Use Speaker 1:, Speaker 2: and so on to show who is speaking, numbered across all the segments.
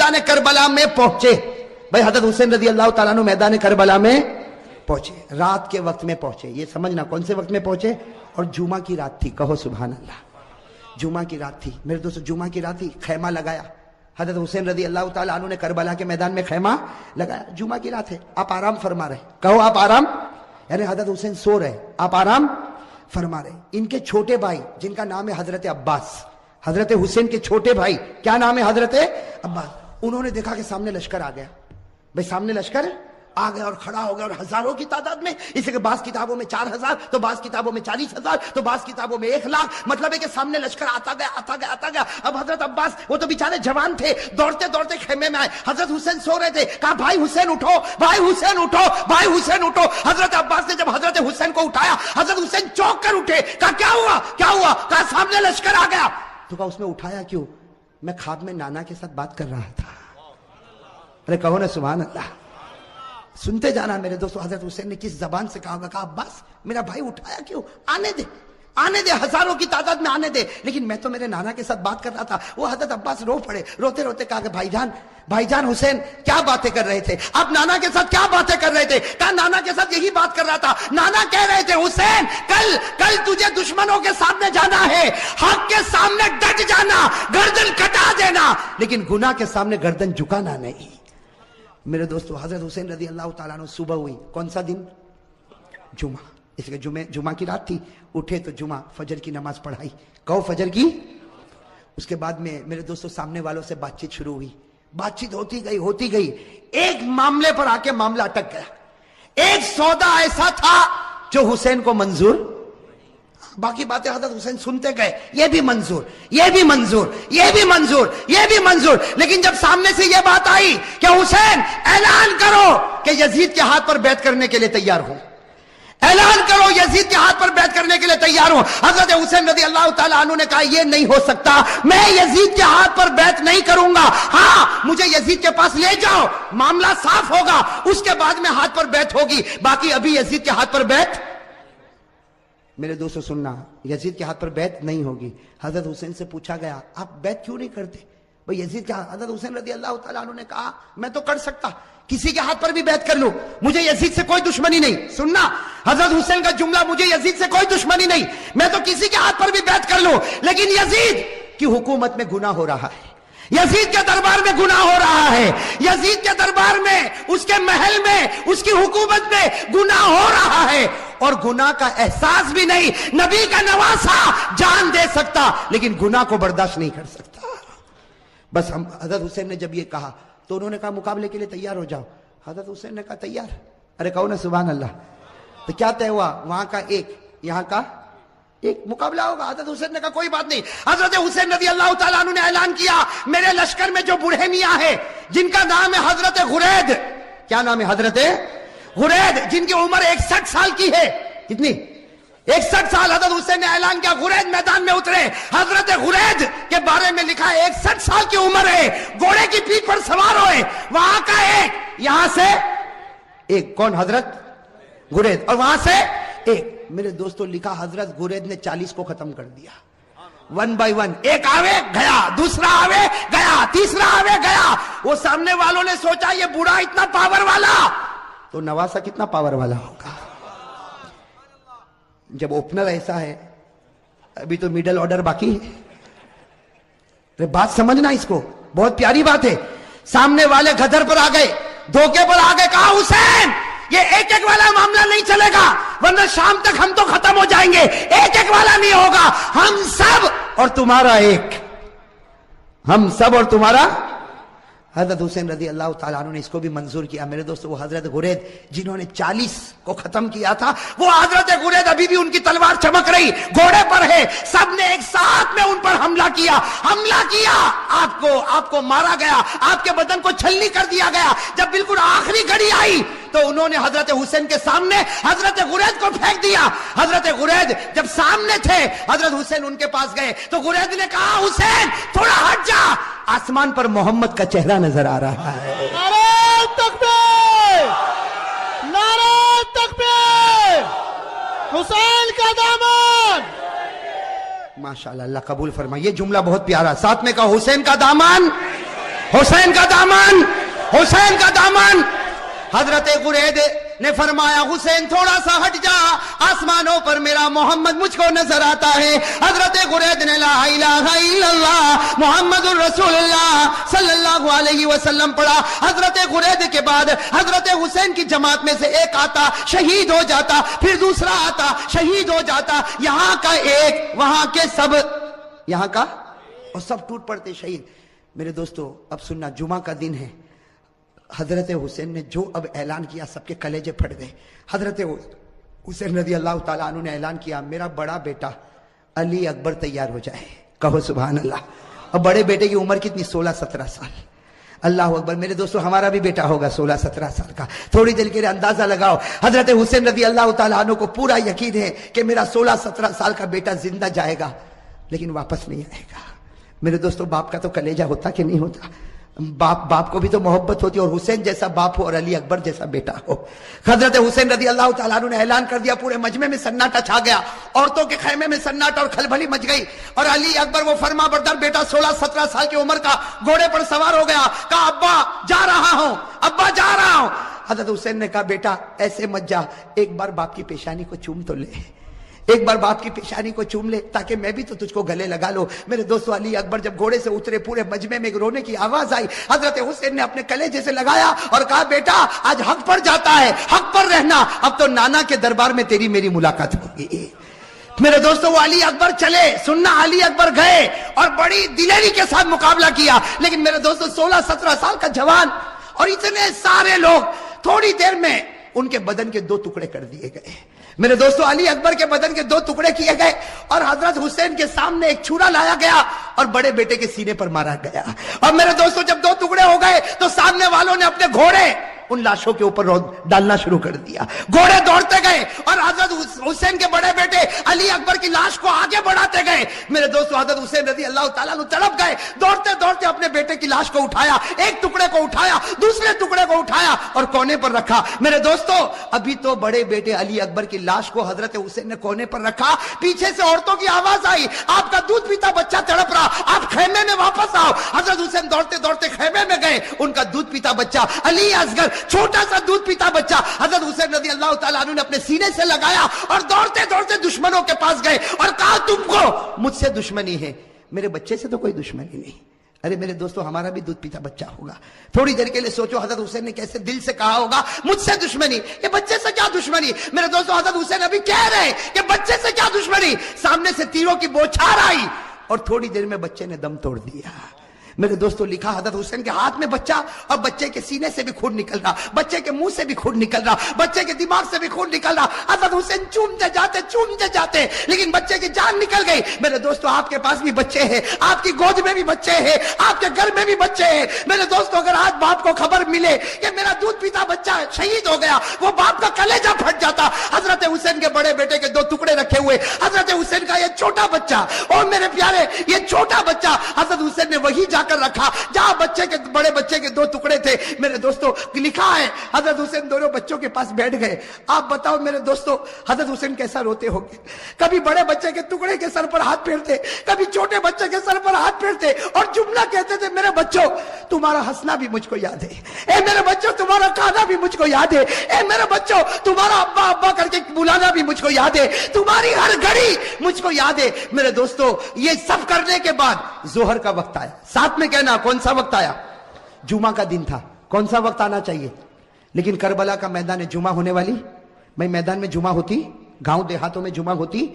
Speaker 1: میدان کربلا میں پہنچے. بھائی حضرت حسین رضی اللہ تعالیٰ عنہ میدان کربلا میں پہنچے, رات کے وقت میں پہنچے. یہ سمجھنا کون سے وقت میں پہنچے, اور جمعہ کی رات تھی. کہو سبحان اللہ. جمعہ کی رات تھی میرے دوستو, جمعہ کی رات تھی. خیمہ لگایا حضرت حسین رضی اللہ تعالیٰ عنہ نے, کربلا کے میدان میں خیمہ لگایا. جمعہ کی رات ہے, آپ آرام فرما رہے. کہو آپ آرام, یعنی حضرت حسین سو رہے, آپ آرام فرما رہے. ان کے چھوٹے بھائی جن کا نام ہے حضرت عباس, حضرت حسین کے چھوٹے بھائی کیا نام ہے, حضرت عباس, انہوں نے دیکھا کہ سامنے لشکر آ گیا. بھائی سامنے لشکر آ گیا اور کھڑا ہو گیا, اور ہزاروں کی تعداد میں. اسی کہ بعض کتابوں میں 4000, تو بعض کتابوں میں 40,000, تو بعض کتابوں میں 1,00,000. مطلب ہے کہ سامنے لشکر آتا گیا آتا گیا آتا گیا. اب حضرت عباس وہ تو بیچارے جوان تھے, دوڑتے دوڑتے خیمے میں آئے. حضرت حسین سو رہے تھے, کہا بھائی حسین اٹھو, بھائی حسین اٹھو, بھائی حسین اٹھو. حضرت عباس نے جب حضرت حسین کو اٹھایا, حضرت حسین چونک کر اٹھے. کہا کیا ہوا کیا ہوا, کہا سامنے لشکر آ گیا. تو کہا اس میں اٹھایا کیوں, میں خواب میں نانا کے ساتھ بات کر رہا تھا. ارے کہو نا سبحان اللہ. سنتے جانا میرے دوستو, حضرت حسین نے کس زبان سے کہا ہوگا, کہا عباس میرا بھائی اٹھایا کیوں, آنے دے آنے دے, ہزاروں کی تعداد میں آنے دے, لیکن میں تو میرے نانا کے ساتھ بات کر رہا تھا. وہ حضرت عباس رو پڑے, روتے روتے کہا کہ بھائی جان حسین کیا باتیں کر رہے تھے, آپ نانا کے ساتھ کیا باتیں کر رہے تھے. کہا نانا کے ساتھ یہی بات کر رہا تھا. نانا کہہ رہے تھے حسین کل تجھے دشمنوں کے سامنے جانا ہے, حق کے سامنے ڈٹ جانا, گردن کٹا دینا, لیکن گناہ کے سامنے گردن جھکانا نہیں. میرے دوستو حضرت حسین رضی اللہ تعالیٰ عنہ صبح ہوئی, کون سا دن, جمعہ. اس لیے جمعہ کی رات تھی, اٹھے تو جمعہ فجر کی نماز پڑھائی. کہو فجر کی. اس کے بعد میں میرے دوستو سامنے والوں سے بات چیت شروع ہوئی. بات چیت ہوتی گئی. ایک معاملے پر آ کے معاملہ اٹک گیا. ایک سودا ایسا تھا جو حسین کو منظور, باقی باتیں حضرت حسین سنتے گئے, یہ بھی منظور, یہ بھی منظور, یہ بھی منظور, یہ بھی منظور. لیکن جب سامنے سے یہ بات آئی کہ حسین اعلان کرو کہ یزید کے ہاتھ پر بیعت کرنے کے لیے تیار ہوں, اعلان کرو یزید کے ہاتھ پر بیعت کرنے کے لیے تیار ہوں. حضرت حسین رضی اللہ تعالیٰ عنہ نے کہا یہ نہیں ہو سکتا, میں یزید کے ہاتھ پر بیعت نہیں کروں گا. ہاں مجھے یزید کے پاس لے جاؤ, معاملہ صاف ہوگا, اس کے بعد میں ہاتھ پر بیعت ہوگی, باقی ابھی یزید کے ہاتھ پر بیعت. میرے دوستو سننا, یزید کے ہاتھ پر بیعت نہیں ہوگی. حضرت حسین سے پوچھا گیا آپ بیعت کیوں نہیں کرتے, بھئی یزید کے ہاتھ. حضرت حسین رضی اللہ تعالیٰ عنہ نے کہا میں تو کر سکتا, کسی کے ہاتھ پر بھی بیعت کر لوں, مجھے یزید سے کوئی دشمنی نہیں. سننا حضرت حسین کا جملہ, مجھے یزید سے کوئی دشمنی نہیں, میں تو کسی کے ہاتھ پر بھی بیعت کر لوں, لیکن یزید کی حکومت میں گناہ ہو رہا ہے, یزید کے دربار میں گناہ ہو رہا ہے, یزید کے دربار میں, اس کے محل میں, اس کی حکومت میں گناہ ہو رہا ہے, اور گناہ کا احساس بھی نہیں. نبی کا نواسا جان دے سکتا لیکن گناہ کو برداشت نہیں کر سکتا. بس حضرت حسین نے جب یہ کہا تو انہوں نے کہا مقابلے کے لیے تیار ہو جاؤ. حضرت حسین نے کہا تیار. ارے کہو نا سبحان اللہ. تو کیا طے ہوا, وہاں کا ایک, یہاں کا ایک, مقابلہ ہوگا. حضرت حسین نے کہا کوئی بات نہیں. حضرت حسین رضی اللہ تعالیٰ عنہ نے اعلان کیا میرے لشکر میں جو بوڑھے میاں ہیں جن کا نام ہے حضرت غرید, کیا نام ہے, حضرت غرید, جن کی عمر 61 سال کی ہے. کتنی, 61 سال. حضرت حسین نے اعلان کیا غرید میدان میں اترے. حضرت غرید کے بارے میں لکھا ہے 61 سال کی عمر ہے, گھوڑے کی پیٹھ پر سوار ہوئے. وہاں کا ایک, یہاں سے ایک, کون, حضرت غرید, اور وہاں سے ایک. میرے دوستو لکھا حضرت غرید نے 40 کو ختم کر دیا, 1 by 1. ایک آوے گیا, دوسرا آوے گیا, تیسرا آوے گیا. وہ سامنے والوں نے سوچا یہ بوڑھا اتنا پاور والا, تو نواسا کتنا پاور والا ہوگا. جب اوپنر ایسا ہے, ابھی تو میڈل آرڈر باقی ہے. بات سمجھنا اس کو, بہت پیاری بات ہے. سامنے والے گدر پر آ گئے, دھوکے پر آ گئے. کہا حسین یہ ایک ایک والا معاملہ نہیں چلے گا, ورنہ شام تک ہم تو ختم ہو جائیں گے. ایک ایک والا نہیں ہوگا, ہم سب اور تمہارا ایک, ہم سب اور تمہارا. حضرت حسین رضی اللہ تعالیٰ عنہ نے اس کو بھی منظور کیا. میرے دوستو وہ حضرت غرید جنہوں نے 40 کو ختم کیا تھا, وہ حضرت غرید ابھی بھی ان کی تلوار چمک رہی, گھوڑے پر ہے. سب نے ایک ساتھ میں ان پر حملہ کیا. آپ کو مارا گیا, آپ کے بدن کو چھلنی کر دیا گیا. جب بالکل آخری گھڑی آئی تو انہوں نے حضرت حسین کے سامنے حضرت غرید کو پھینک دیا. حضرت غرید جب سامنے تھے, حضرت حسین ان کے پاس گئے تو غرید نے کہا حسین تھوڑا ہٹ جا, آسمان پر محمد کا چہرہ نظر آ رہا ہے.
Speaker 2: نعرہ تکبیر, نعرہ تکبیر, حسین کا دامن.
Speaker 1: ماشاءاللہ, اللہ قبول فرمائے. یہ جملہ بہت پیارا, ساتھ میں کہا حسین کا دامن. हुसैन का दामन, हुसैन का दामन। हजरत गुरैद ने फरमाया हुसैन थोड़ा सा हट जा, आसमानों पर मेरा मोहम्मद मुझको नजर आता है। हजरत गुरैद ने ला इलाहा इल्लल्लाह मुहम्मदुर रसूलुल्लाह सल्लल्लाहु अलैहि वसल्लम पढ़ा। हजरत गुरैद के बाद हजरत हुसैन की जमात में से एक आता, शहीद हो जाता, फिर दूसरा आता, शहीद हो जाता। यहां का एक, वहां के सब, यहां का और सब टूट पड़ते शहीद। मेरे दोस्तों अब सुनना, जुमा का दिन है। हजरत हुसैन ने जो अब ऐलान किया सबके कलेजे फट गए। हजरत हुसैन रज़ी अल्लाह ताला अन्हु ने ऐलान किया मेरा बड़ा बेटा अली अकबर तैयार हो जाए। कहो सुभान अल्लाह। अब बड़े बेटे की उम्र कितनी? 16-17 साल। अल्लाह अकबर। मेरे दोस्तों हमारा भी बेटा होगा 16-17 साल का। थोड़ी देर के लिए अंदाजा लगाओ, हजरत हुसैन रज़ी अल्लाह ताला अन्हु को पूरा यकीन है कि मेरा 16-17 साल का बेटा जिंदा जाएगा लेकिन वापस नहीं आएगा। मेरे दोस्तों बाप का तो कलेजा होता कि नहीं होता? बाप को भी तो मोहब्बत होती है, और हुसैन जैसा बाप हो और अली अकबर जैसा बेटा हो। हजरत हुसैन रज़ी अल्लाह ताला अन्हु ने ऐलान कर दिया, पूरे मजमे में सन्नाटा छा गया, औरतों के खैमे में सन्नाटा और खलबली मच गई। और अली अकबर वो फरमा बरदार बेटा 16-17 साल की उम्र का घोड़े पर सवार हो गया। कहा अब्बा जा रहा हूं, अब्बा जा रहा हूं। हजरत हुसैन ने कहा बेटा ऐसे मत जा, एक बार बाप की पेशानी को चूम तो ले, एक बार बाप की पेशानी को चूम ले ताकि मैं भी तो तुझको गले लगा लो। मेरे दोस्तों अली अकबर जब घोड़े से उतरे पूरे मजमे में एक रोने की आवाज आई। हजरत हुसैन ने अपने कलेजे से लगाया और कहा बेटा आज हक पर जाता है, हक पर रहना, अब तो नाना के दरबार में तेरी मेरी मुलाकात होगी। मेरे दोस्तों वो अली अकबर चले, सुनना अली अकबर गए और बड़ी दिलेरी के साथ मुकाबला किया। लेकिन मेरे दोस्तों 16-17 साल का जवान और इतने सारे लोग, थोड़ी देर में उनके बदन के 2 टुकड़े कर दिए गए। मेरे दोस्तों अली अकबर के बदन के 2 टुकड़े किए गए और हजरत हुसैन के सामने एक छुरा लाया गया और बड़े बेटे के सीने पर मारा गया। और मेरे दोस्तों जब 2 टुकड़े हो गए तो सामने वालों ने अपने घोड़े उन लाशों के ऊपर डालना शुरू कर दिया। घोड़े दौड़ते गए और हजरत हुसैन के बड़े बेटे अली अकबर की लाश को आगे बढ़ाते गए। मेरे दोस्तों हजरत हुसैन रज़ी अल्लाह ताला अन्हु तड़प गए, दौड़ते दौड़ते अपने बेटे की लाश को उठाया, एक टुकड़े को उठाया, दूसरे टुकड़े को उठाया और कोने पर रखा। मेरे दोस्तों अभी तो बड़े बेटे अली अकबर की लाश को हजरत हुसैन ने कोने पर रखा, पीछे से औरतों की आवाज आई आपका दूध पीता बच्चा तड़प रहा, आप खेमे में वापस आओ। हजरत हुसैन दौड़ते दौड़ते खेमे में गए, उनका दूध पीता बच्चा अली असगर, छोटा सा दूध पीता बच्चा हजरत हुसैन रज़ी अल्लाह ताला अन्हु ने अपने सीने से लगाया और दौड़ते दौड़ते दुश्मनों के पास गए और कहा तुमको मुझसे दुश्मनी है, मेरे बच्चे से तो कोई दुश्मनी नहीं। अरे मेरे दोस्तों हमारा भी दूध पीता बच्चा होगा। थोड़ी देर के लिए सोचो हजरत हुसैन ने कैसे दिल से कहा होगा मुझसे दुश्मनी, ये बच्चे से क्या दुश्मनी। मेरे दोस्तों हजरत हुसैन अभी कह रहे कि बच्चे से क्या दुश्मनी, सामने से तीरों की बौछार आई और थोड़ी देर में बच्चे ने दम तोड़ दिया। मेरे दोस्तों लिखा हजरत हुसैन के हाथ में बच्चा और बच्चे के सीने से भी खून निकल रहा, बच्चे के मुंह से भी खून निकल रहा, बच्चे के दिमाग से भी खून निकल रहा। हजरत हुसैन चूमते जाते लेकिन बच्चे की जान निकल गई। मेरे दोस्तों आपके पास भी बच्चे हैं, आपकी गोद में भी बच्चे हैं, आपके घर में भी बच्चे हैं। मेरे दोस्तों अगर आज बाप को खबर मिले कि मेरा दूध पीता बच्चा शहीद हो गया, वो बाप का कलेजा फट जाता। हजरत हुसैन के बड़े बेटे के 2 टुकड़े रखे हुए, हजरत हुसैन का ये छोटा बच्चा, और मेरे प्यारे ये छोटा बच्चा हजरत हुसैन ने वही जाकर रखा जहां बच्चे के बड़े बच्चे के 2 टुकड़े थे। मेरे दोस्तों लिखा है हजरत हुसैन दोनों बच्चों के पास बैठ गए। आप बताओ मेरे दोस्तों हजरत हुसैन कैसा रोते होंगे। कभी बड़े बच्चे के टुकड़े के सर पर हाथ फेरते, कभी छोटे बच्चे के सर पर हाथ फेरते और जुमला कहते थे मेरे बच्चों तुम्हारा हंसना भी मुझको याद है, ए मेरे बच्चों तुम्हारा खाना भी मुझको याद है, ए मेरे बच्चों तुम्हारा अब्बा अब्बा करके बुलाना भी मुझको याद है, तुम्हारी हर घड़ी मुझको याद है। मेरे दोस्तों ये सब करने के बाद जोहर का वक्त आया। साथ में कहना कौन सा वक्त आया? जुमा का दिन था। कौन सा वक्त आना चाहिए? लेकिन करबला का मैदान है, जुमा होने वाली, भाई मैदान में जुमा होती, गांव देहातों में जुमा होती।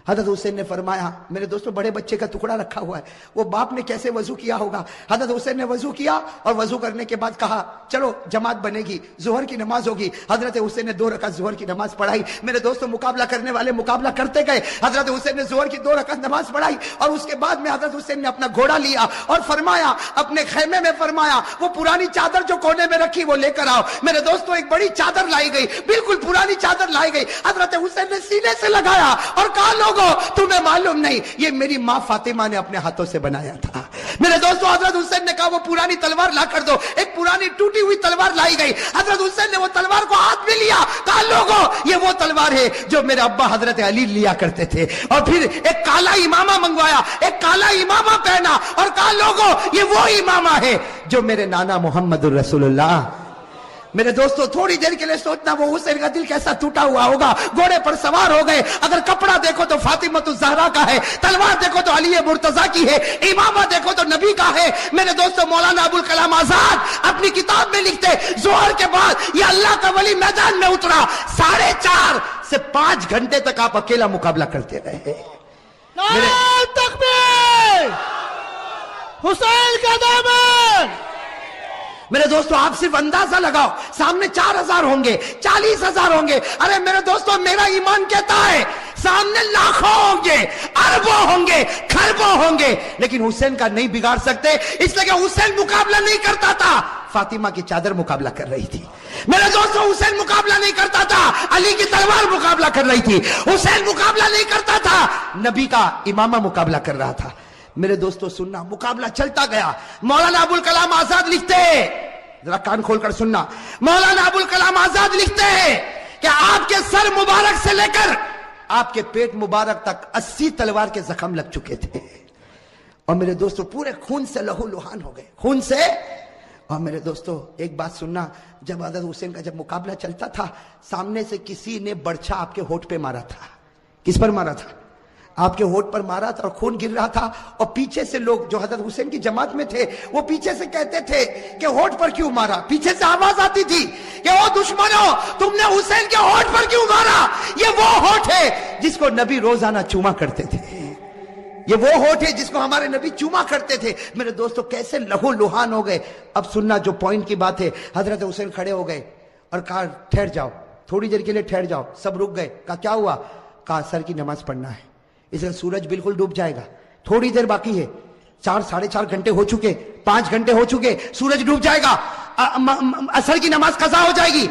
Speaker 1: हजरत हुसैन ने फरमाया मेरे दोस्तों बड़े बच्चे का टुकड़ा रखा हुआ है, वो बाप ने कैसे वजू किया होगा। हजरत हुसैन ने वजू किया और वजू करने के बाद कहा चलो जमात बनेगी, जोहर की नमाज होगी। हजरत हुसैन ने 2 रकात जोहर की नमाज पढ़ाई। मेरे दोस्तों मुकाबला करने वाले मुकाबला करते गए। हजरत हुसैन ने जोहर की 2 रकात नमाज पढ़ाई और उसके बाद में हजरत हुसैन ने अपना घोड़ा लिया और फरमाया अपने खेमे में फरमाया वो पुरानी चादर जो कोने में रखी वो लेकर आओ। मेरे दोस्तों एक बड़ी चादर लाई गई, बिल्कुल पुरानी चादर लाई गई। हजरत हुसैन ने सीने से लगाया और कहा लोगों तुम्हें मालूम नहीं ये मेरी माँ फातिमा ने अपने हाथों से बनाया था। मेरे दोस्तों हजरत हुसैन ने कहा वो पुरानी तलवार ला कर दो। एक पुरानी टूटी हुई तलवार लाई गई। हजरत हुसैन ने वो तलवार को हाथ में लिया, कहा लोगों ये वो तलवार है जो मेरे अब्बा हजरत अली लिया करते थे। और फिर एक काला इमामा मंगवाया, एक काला इमामा पहना और कहा हाँ लोगों, ये वो इमामा है जो मेरे नाना मोहम्मद रसूलुल्लाह। मेरे दोस्तों थोड़ी देर के लिए सोचना वो हुसैन का दिल कैसा टूटा हुआ होगा। घोड़े पर सवार हो गए, अगर कपड़ा देखो तो फातिमतु ज़हरा का है, तलवार देखो तो अली मुर्तजा की है, इमामा देखो तो नबी का है। मेरे दोस्तों मौलाना अबुल कलाम आजाद अपनी किताब में लिखते, जोहर के बाद ये अल्लाह का वली मैदान में उतरा, 4.5 से 5 घंटे तक आप अकेला मुकाबला करते रहे।
Speaker 2: नारे तकबीर, हुसैन का दामन।
Speaker 1: मेरे दोस्तों आप सिर्फ अंदाजा लगाओ, सामने 4,000 होंगे, 40,000 होंगे। अरे मेरे दोस्तों मेरा ईमान कहता है सामने लाखों होंगे, अरबों होंगे, खरबों होंगे, लेकिन हुसैन का नहीं बिगाड़ सकते, इसलिए कि हुसैन मुकाबला नहीं करता था, फातिमा की चादर मुकाबला कर रही थी। मेरे दोस्तों हुसैन मुकाबला नहीं करता था, अली की तलवार मुकाबला कर रही थी। हुसैन मुकाबला नहीं करता था, नबी का इमामा मुकाबला कर रहा था। मेरे दोस्तों सुनना, मुकाबला चलता गया। मौलाना अबुल कलाम आजाद लिखते हैं, जरा कान खोलकर सुनना, मौलाना अबुल कलाम आजाद लिखते हैं कि आपके सर मुबारक से लेकर आपके पेट मुबारक तक 80 तलवार के जख्म लग चुके थे। और मेरे दोस्तों पूरे खून से लहू लुहान हो गए, खून से। और मेरे दोस्तों एक बात सुनना, जब हज़रत हुसैन का जब मुकाबला चलता था, सामने से किसी ने बर्छा आपके होठ पे मारा था। किस पर मारा था? आपके होठ पर मारा था और खून गिर रहा था। और पीछे से लोग जो हज़रत हुसैन की जमात में थे वो पीछे से कहते थे कि होठ पर क्यों मारा। पीछे से आवाज आती थी कि ओ दुश्मनों, तुमने हुसैन के होठ पर क्यों मारा? ये वो होठ है जिसको नबी रोजाना चूमा करते थे, ये वो होठ है जिसको हमारे नबी चूमा करते थे। मेरे दोस्तों कैसे लहू लुहान हो गए। अब सुनना जो पॉइंट की बात है, हजरत हुसैन खड़े हो गए और कहा ठहर जाओ, थोड़ी देर के लिए ठहर जाओ। सब रुक गए। कहा क्या हुआ? कहा असर की नमाज पढ़ना है, इसलिए सूरज बिल्कुल डूब जाएगा, थोड़ी देर बाकी है, 4 साढ़े 4 घंटे हो चुके, 5 घंटे हो चुके, सूरज डूब जाएगा, असर की नमाज कज़ा हो जाएगी।